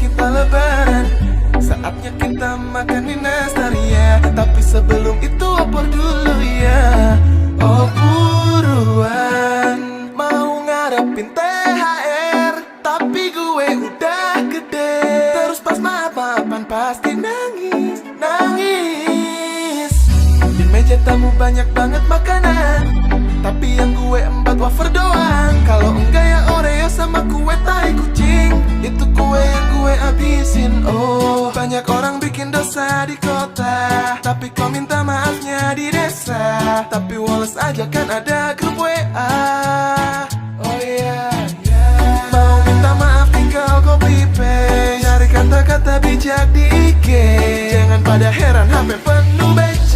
kita lebaran. Saatnya kita makan nastar ya. Tapi sebelum itu opor dulu ya. Oh buruan, mau ngarepin THR, tapi gue udah gede. Terus pas maaf-maafan pasti nangis, nangis. Di meja tamu banyak banget makanan, tapi yang gue empat wafer doang. Kalau enggak ya Oreo sama kue tai kucing. Itu kue yang gue habisin. Oh, banyak orang bikin dosa di kota, tapi kau minta maafnya di desa. Tapi Wallace aja kan ada grup WA. Oh iya, yeah. Mau minta maaf tinggal copy paste, cari kata-kata bijak di IG. Jangan pada heran HP penuh BC.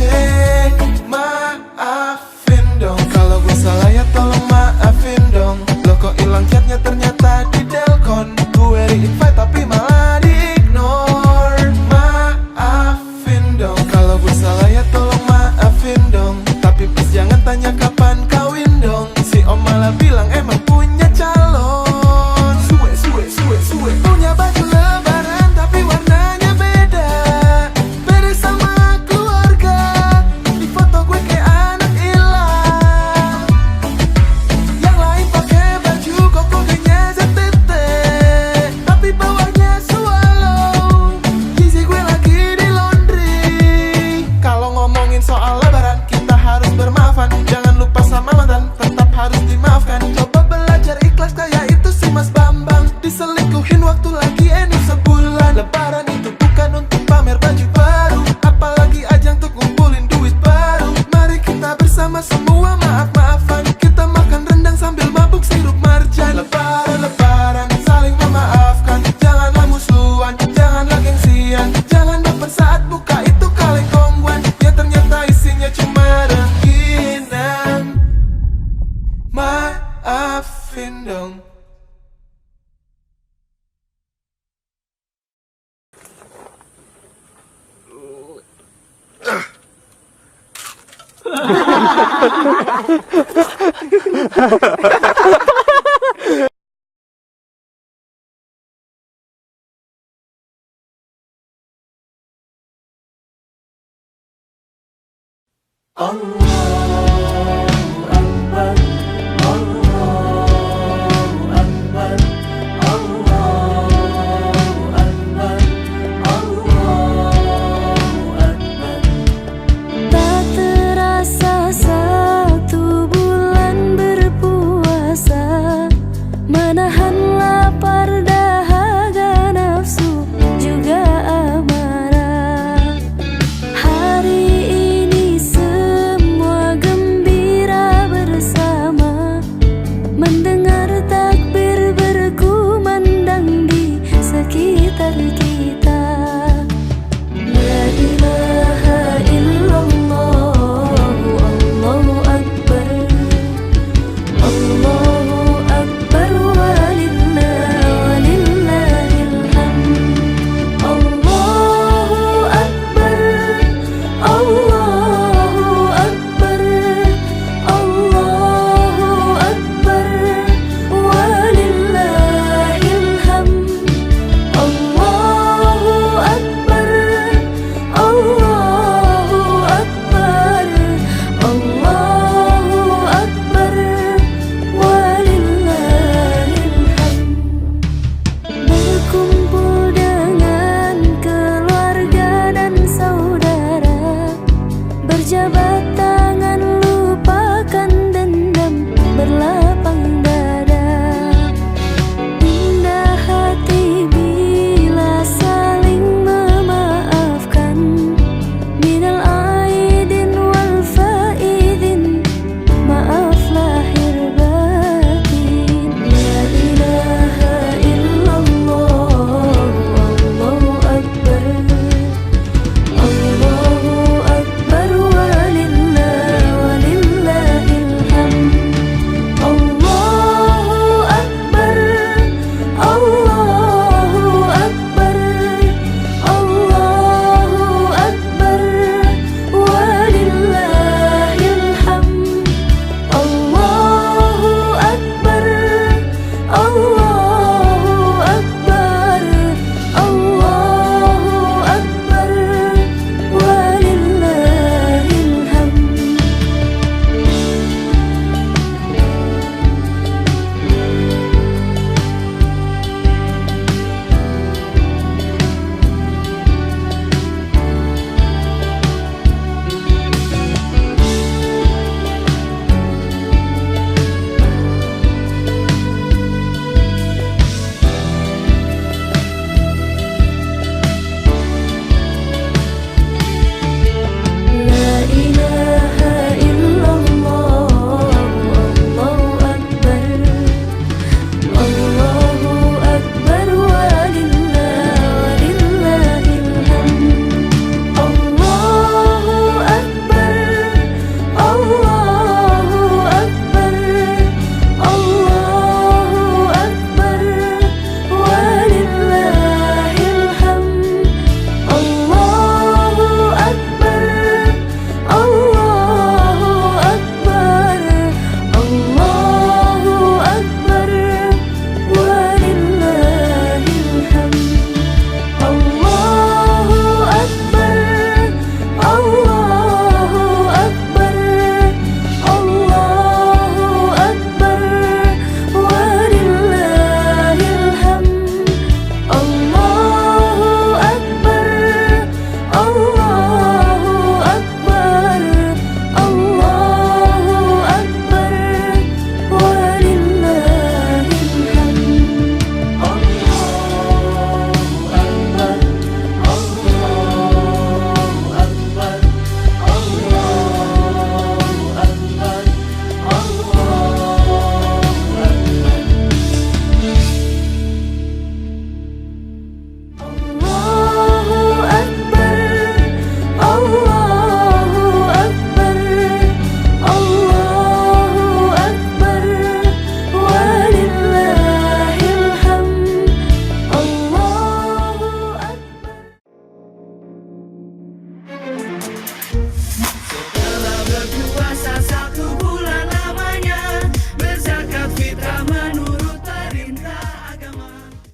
Maafin dong, kalau gue salah ya tolong maafin dong. Lo kok ilang chatnya ternyata di Delcon. Gue re-invite tapi malah di-ignore. Maafin dong, kalau gue salah ya tolong maafin dong. Tapi please jangan tanya kapan kawin dong. Si om malah bilang emang punya calon. Suwe, suwe, suwe, suwe. Punya baju lebaran tapi warnanya beda. Beda sama keluarga, di foto gue kayak anak hilang. Yang lain pakai baju koko kayaknya ZTT, tapi bawahnya swallow. Gizi gue lagi di laundry. Kalau ngomongin soal lebaran kita harus bermaafan. Jangan lupa sama mantan, tetap harus dimaafkan. Coba belajar ikhlas kayak itu si Mas Bambang. Diselingkuhin waktu lagi enak sebulan. Lebaran itu bukan untuk pamer baju baru, apalagi ajang untuk ngumpulin duit baru. Mari kita bersama semua maaf-maafan. Kita makan rendang sambil mabuk sirup marjan. Lebaran, lebaran, saling memaafkan. Janganlah musuhan, janganlah gengsian. Jangan baper saat buka itu kaleng kongguan yang ternyata isinya cuma rengginang. Maafin dong.